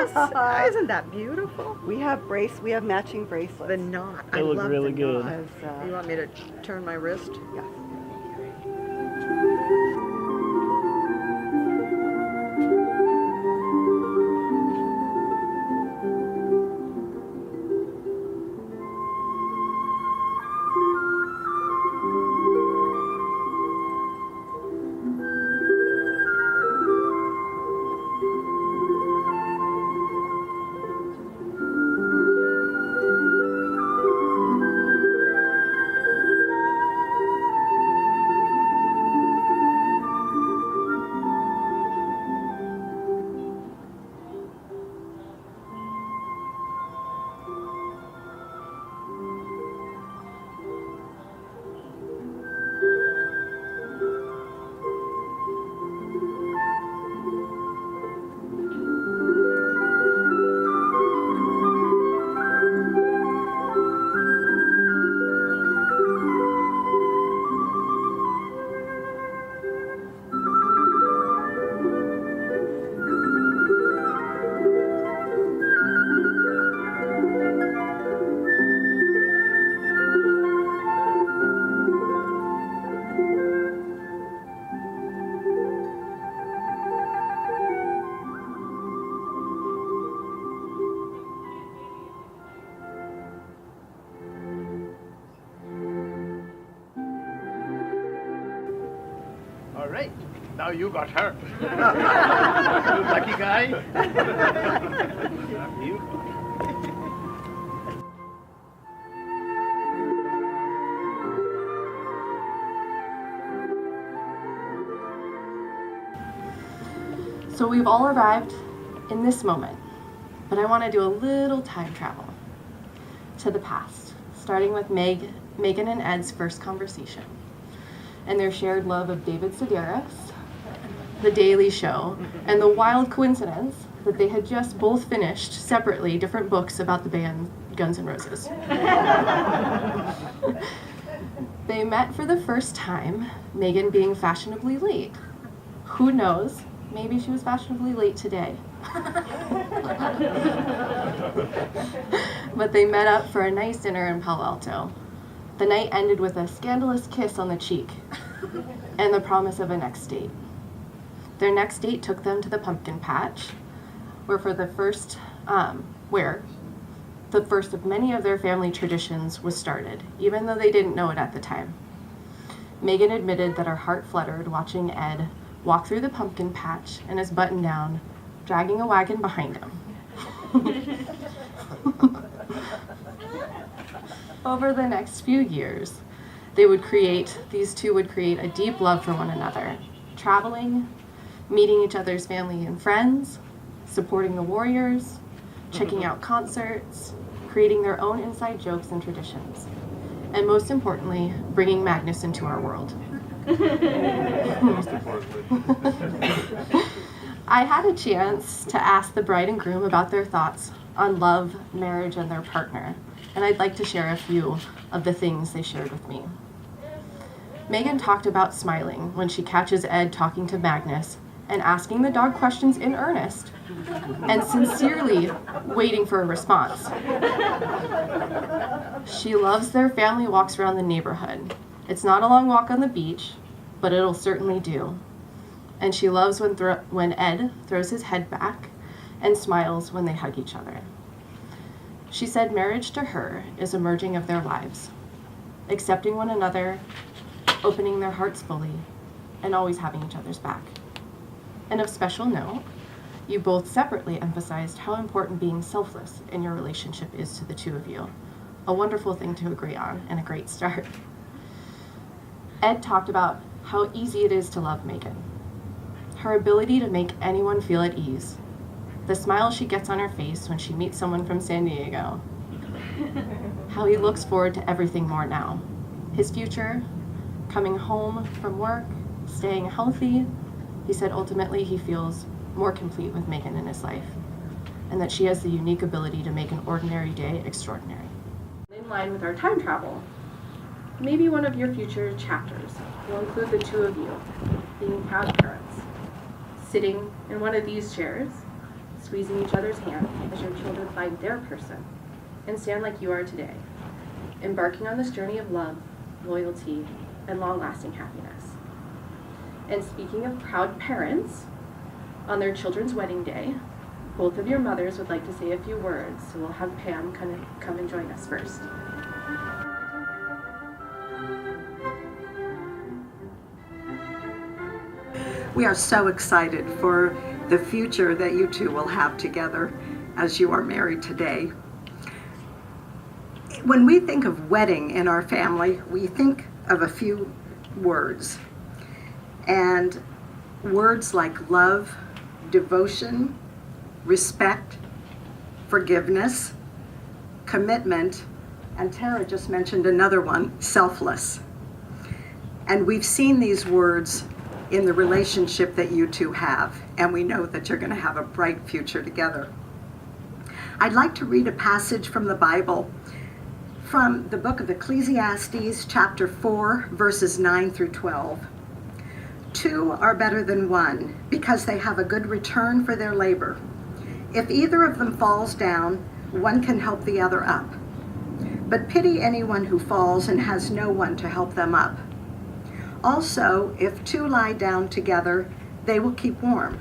Yes. Isn't that beautiful? We have matching bracelets. The knot. They I look love really the good. knot. You want me to turn my wrist? Yes. All right, now you got her. You lucky guy. You. So we've all arrived in this moment, but I want to do a little time travel to the past, starting with Megan and Ed's first conversation and their shared love of David Sedaris, The Daily Show, and the wild coincidence that they had just both finished separately different books about the band Guns N' Roses. They met for the first time, Megan being fashionably late. Who knows? Maybe she was fashionably late today. But they met up for a nice dinner in Palo Alto. The night ended with a scandalous kiss on the cheek and the promise of a next date. Their next date took them to the pumpkin patch, where the first of many of their family traditions was started, even though they didn't know it at the time. Megan admitted that her heart fluttered watching Ed walk through the pumpkin patch in his button-down, dragging a wagon behind him. Over the next few years, these two would create a deep love for one another, traveling, meeting each other's family and friends, supporting the Warriors, checking out concerts, creating their own inside jokes and traditions, and most importantly, bringing Magnus into our world. I had a chance to ask the bride and groom about their thoughts on love, marriage, and their partner, and I'd like to share a few of the things they shared with me. Megan talked about smiling when she catches Ed talking to Magnus and asking the dog questions in earnest and sincerely waiting for a response. She loves their family walks around the neighborhood. It's not a long walk on the beach, but it'll certainly do. And she loves when Ed throws his head back and smiles when they hug each other. She said marriage to her is a merging of their lives, accepting one another, opening their hearts fully, and always having each other's back. And of special note, you both separately emphasized how important being selfless in your relationship is to the two of you. A wonderful thing to agree on and a great start. Ed talked about how easy it is to love Megan. Her ability to make anyone feel at ease. The smile she gets on her face when she meets someone from San Diego. How he looks forward to everything more now. His future, coming home from work, staying healthy. He said ultimately he feels more complete with Megan in his life, and that she has the unique ability to make an ordinary day extraordinary. In line with our time travel, maybe one of your future chapters will include the two of you being proud parents, sitting in one of these chairs, squeezing each other's hand as your children find their person and stand like you are today, embarking on this journey of love, loyalty, and long-lasting happiness. And speaking of proud parents, on their children's wedding day, both of your mothers would like to say a few words, so we'll have Pam come and join us first. We are so excited for the future that you two will have together as you are married today. When we think of wedding in our family, we think of a few words. And words like love, devotion, respect, forgiveness, commitment, and Tara just mentioned another one, selfless. And we've seen these words in the relationship that you two have, and we know that you're going to have a bright future together. I'd like to read a passage from the Bible from the book of Ecclesiastes, chapter 4, verses 9 through 12. Two are better than one, because they have a good return for their labor. If either of them falls down, one can help the other up. But pity anyone who falls and has no one to help them up. Also, if two lie down together, they will keep warm.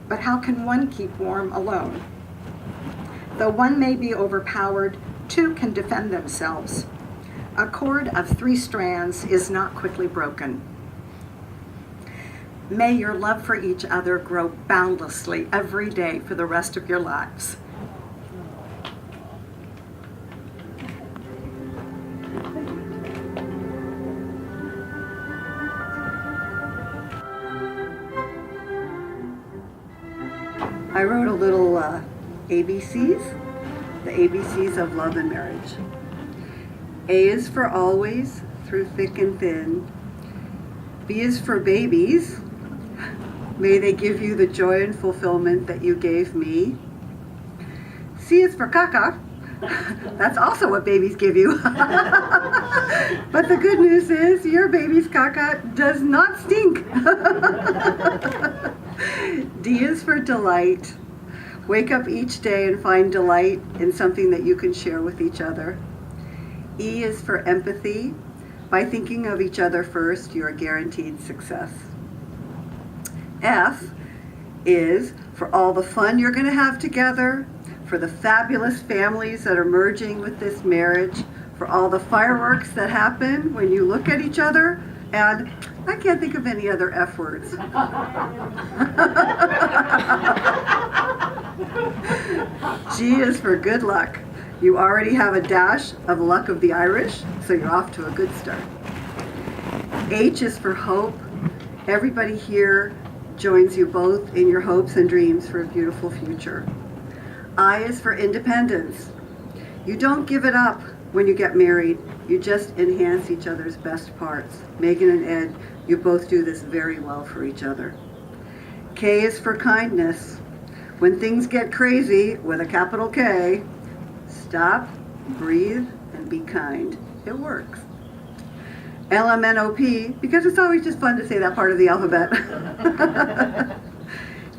But how can one keep warm alone? Though one may be overpowered, two can defend themselves. A cord of 3 strands is not quickly broken. May your love for each other grow boundlessly every day for the rest of your lives. I wrote a little ABCs, the ABCs of love and marriage. A is for always, through thick and thin. B is for babies. May they give you the joy and fulfillment that you gave me. C is for caca. That's also what babies give you. But the good news is your baby's caca does not stink. D is for delight. Wake up each day and find delight in something that you can share with each other. E is for empathy. By thinking of each other first, you are guaranteed success. F is for all the fun you're going to have together, for the fabulous families that are merging with this marriage, for all the fireworks that happen when you look at each other, and I can't think of any other F words. G is for good luck. You already have a dash of luck of the Irish, so you're off to a good start. H is for hope. Everybody here joins you both in your hopes and dreams for a beautiful future. I is for independence. You don't give it up when you get married. You just enhance each other's best parts. Megan and Ed, you both do this very well for each other. K is for kindness. When things get crazy, with a capital K, stop, breathe, and be kind. It works. LMNOP, because it's always just fun to say that part of the alphabet.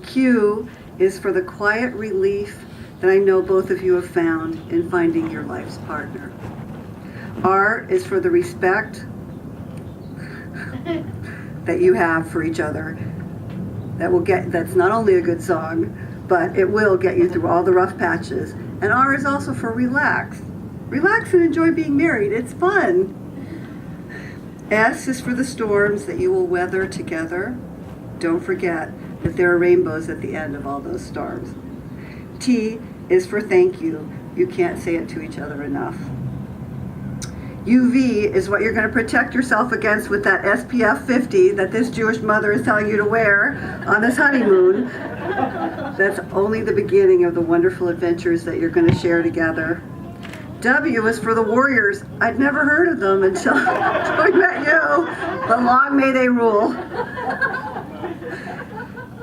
Q is for the quiet relief that I know both of you have found in finding your life's partner. R is for the respect that you have for each other. That's not only a good song, but it will get you through all the rough patches. And R is also for relax. Relax and enjoy being married. It's fun. S is for the storms that you will weather together. Don't forget that there are rainbows at the end of all those storms. T is for thank you. You can't say it to each other enough. UV is what you're going to protect yourself against with that SPF 50 that this Jewish mother is telling you to wear on this honeymoon. That's only the beginning of the wonderful adventures that you're going to share together. W is for the warriors. I'd never heard of them until I met you, but long may they rule.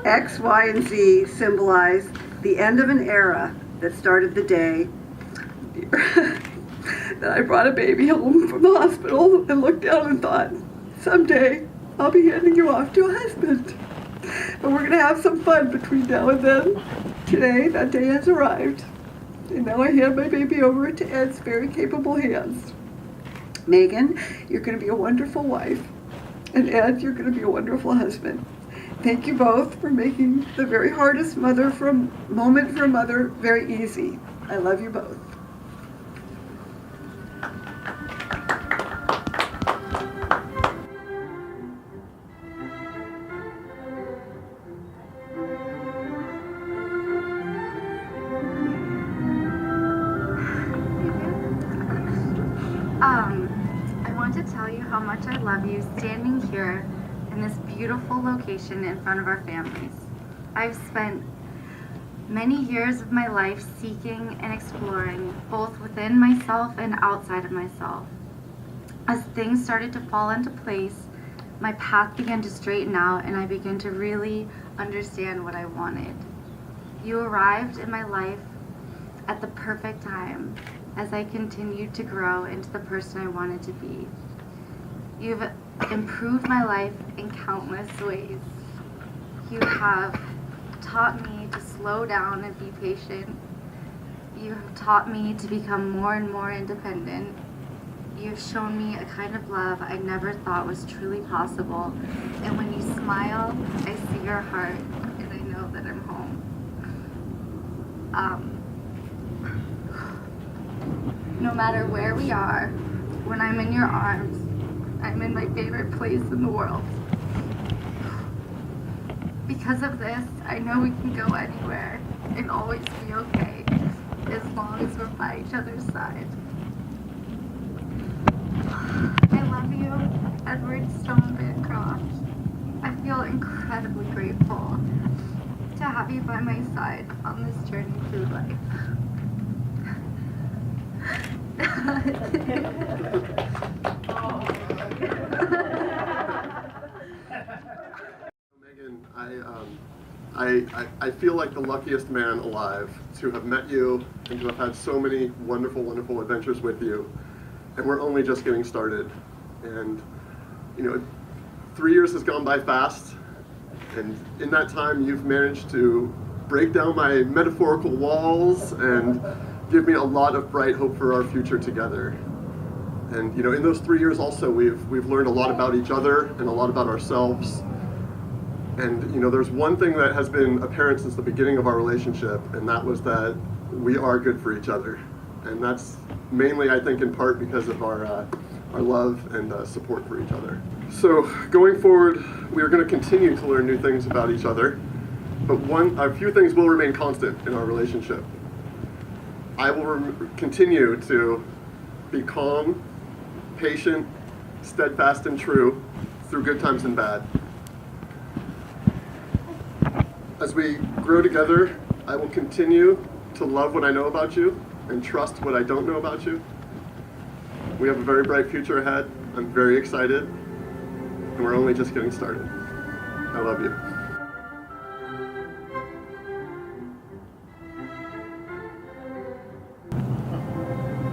X, Y, and Z symbolize the end of an era that started the day that I brought a baby home from the hospital and looked down and thought, someday I'll be handing you off to a husband. But we're going to have some fun between now and then. Today, that day has arrived, and now I hand my baby over to Ed's very capable hands. Megan, you're going to be a wonderful wife, and Ed, you're going to be a wonderful husband. Thank you both for making the very hardest moment for a mother very easy. I love you both. I want to tell you how much I love you standing here in this beautiful location in front of our families. I've spent many years of my life seeking and exploring, both within myself and outside of myself. As things started to fall into place, my path began to straighten out and I began to really understand what I wanted. You arrived in my life at the perfect time as I continued to grow into the person I wanted to be. You've improved my life in countless ways. You have taught me to slow down and be patient. You have taught me to become more and more independent. You've shown me a kind of love I never thought was truly possible. And when you smile, I see your heart and I know that I'm home. No matter where we are, when I'm in your arms, I'm in my favorite place in the world. Because of this, I know we can go anywhere and always be okay, as long as we're by each other's side. I love you, Edward Stone Bancroft. I feel incredibly grateful to have you by my side on this journey through life. Megan, I feel like the luckiest man alive to have met you and to have had so many wonderful, wonderful adventures with you. And we're only just getting started. And, 3 years has gone by fast. And in that time, you've managed to break down my metaphorical walls and give me a lot of bright hope for our future together. And in those 3 years also, we've learned a lot about each other and a lot about ourselves. And there's one thing that has been apparent since the beginning of our relationship, and that was that we are good for each other. And that's mainly, I think, in part because of our love and support for each other. So going forward, we are going to continue to learn new things about each other, but a few things will remain constant in our relationship. I will continue to be calm, patient, steadfast, and true through good times and bad. As we grow together, I will continue to love what I know about you and trust what I don't know about you. We have a very bright future ahead. I'm very excited, and we're only just getting started. I love you.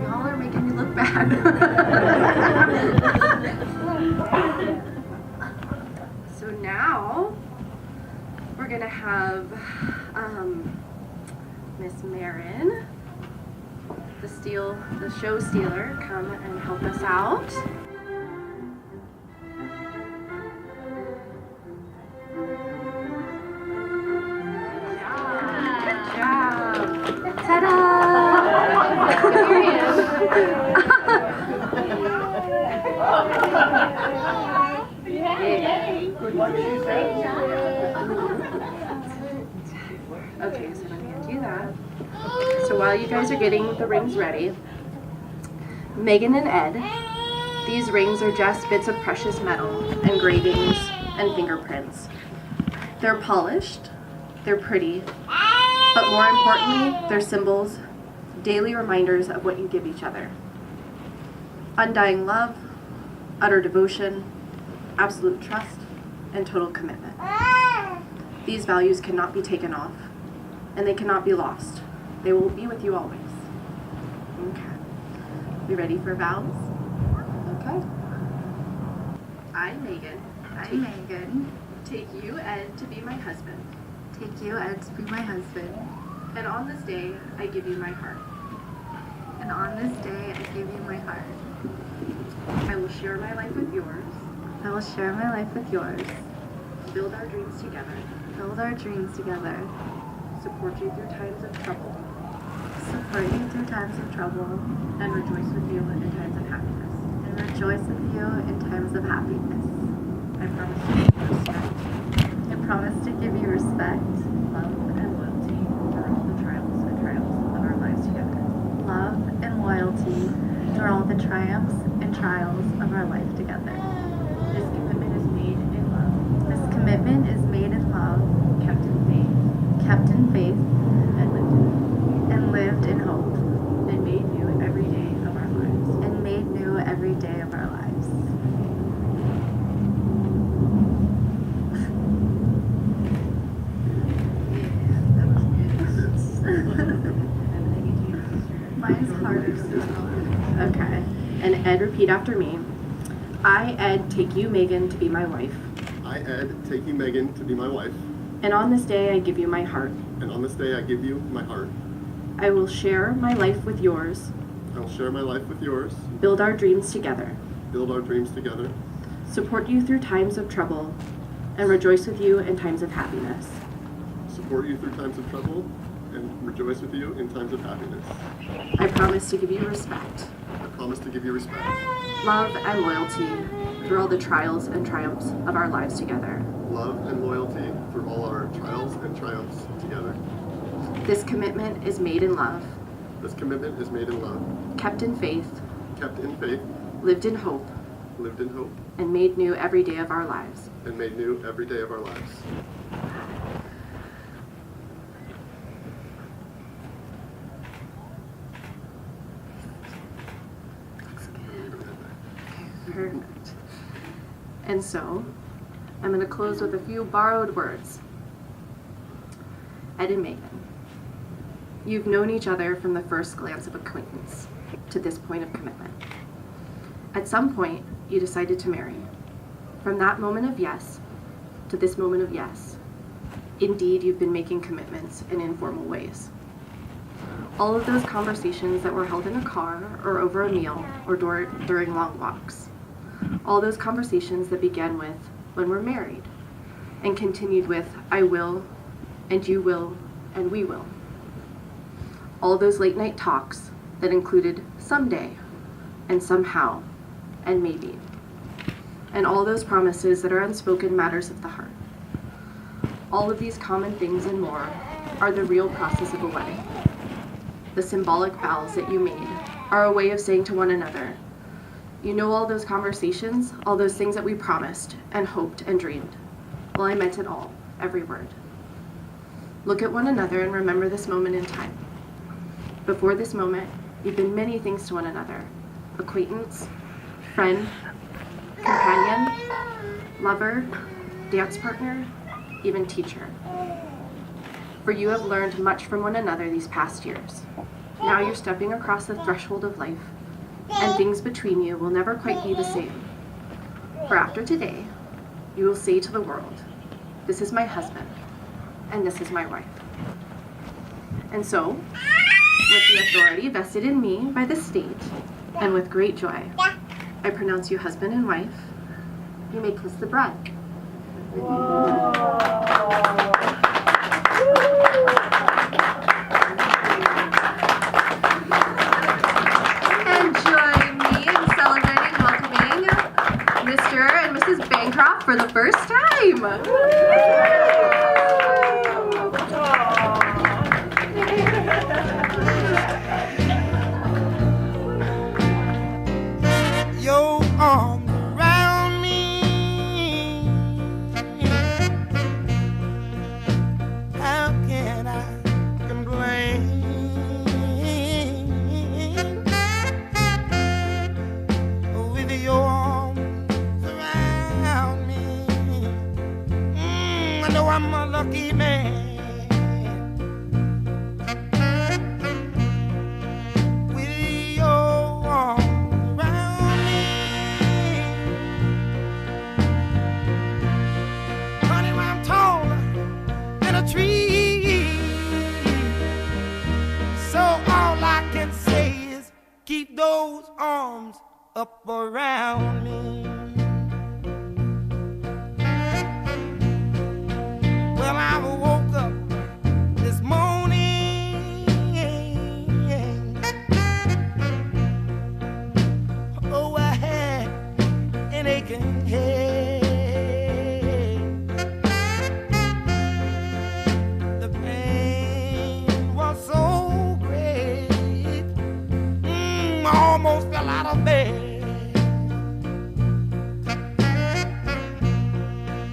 Y'all are making me look bad. So now we're gonna have Miss Marin, the show stealer, come and help us out. Good job. Ta-da! Good luck, she said. Okay, so let me undo that. So while you guys are getting the rings ready, Megan and Ed, these rings are just bits of precious metal, engravings, and fingerprints. They're polished, they're pretty, but more importantly, they're symbols, daily reminders of what you give each other. Undying love, utter devotion, absolute trust, and total commitment. These values cannot be taken off, and they cannot be lost. They will be with you always. Okay. We ready for vows? Okay. I, Megan, I'm Megan. take you, Ed, to be my husband. take you, Ed, to be my husband. And on this day, I give you my heart. And on this day, I give you my heart. I will share my life with yours, I will share my life with yours, build our dreams together, build our dreams together, support you through times of trouble, support you through times of trouble, and rejoice with you in times of happiness. and rejoice with you in times of happiness. I promise to give you respect, I promise to give you respect, love, and loyalty through all the trials and triumphs of our lives together. love, and loyalty through all the triumphs and trials of our life together. This commitment is made in love, This commitment is made in love, kept in faith, kept in faith, and lived in hope, and lived in hope, and made new every day of our lives. and made new every day of our lives. Mine's harder still. Okay. And Ed, repeat after me. I, Ed, take you, Megan, to be my wife. I, Ed, take you, Megan, to be my wife, And on this day, I give you my heart. and on this day I give you my heart. I will share my life with yours, I will share my life with yours, build our dreams together, build our dreams together, support you through times of trouble, and rejoice with you in times of happiness. support you through times of trouble, and rejoice with you in times of happiness. I promise to give you respect, I promise to give you respect, love, and loyalty through all the trials and triumphs of our lives together. love and loyalty through all our trials and triumphs together. This commitment is made in love, This commitment is made in love, kept in faith, kept in faith, lived in hope, lived in hope, and made new every day of our lives. and made new every day of our lives. Perfect. And so, I'm going to close with a few borrowed words. Ed and Megan, you've known each other from the first glance of acquaintance to this point of commitment. At some point, you decided to marry. From that moment of yes to this moment of yes, indeed, you've been making commitments in informal ways. All of those conversations that were held in a car or over a meal or during long walks. All those conversations that began with, when we're married, and continued with, I will, and you will, and we will. All those late night talks that included someday, and somehow, and maybe. And all those promises that are unspoken matters of the heart. All of these common things and more are the real process of a wedding. The symbolic vows that you made are a way of saying to one another, you know, all those conversations, all those things that we promised and hoped and dreamed. Well, I meant it all, every word. Look at one another and remember this moment in time. Before this moment, you've been many things to one another. Acquaintance, friend, companion, lover, dance partner, even teacher. For you have learned much from one another these past years. Now you're stepping across the threshold of life, and things between you will never quite be the same. For after today, you will say to the world, this is my husband, and this is my wife. And so, with the authority vested in me by the state, and with great joy, I pronounce you husband and wife. You may kiss the bride. And join me in celebrating welcoming Mr. and Mrs. Bancroft for the first time. Your arms around me. How can I complain? With your arms around me, I know I'm a lucky man. With your arms around me, honey, I'm taller than a tree. up around me. Well, I woke up this morning. Oh, I had an aching head. The pain was so great. I almost fell out of bed.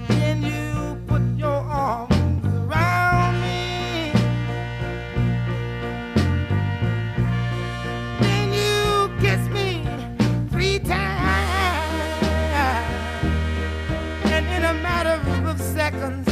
Then you put your arms around me. Then you kissed me 3 times. And in a matter of seconds,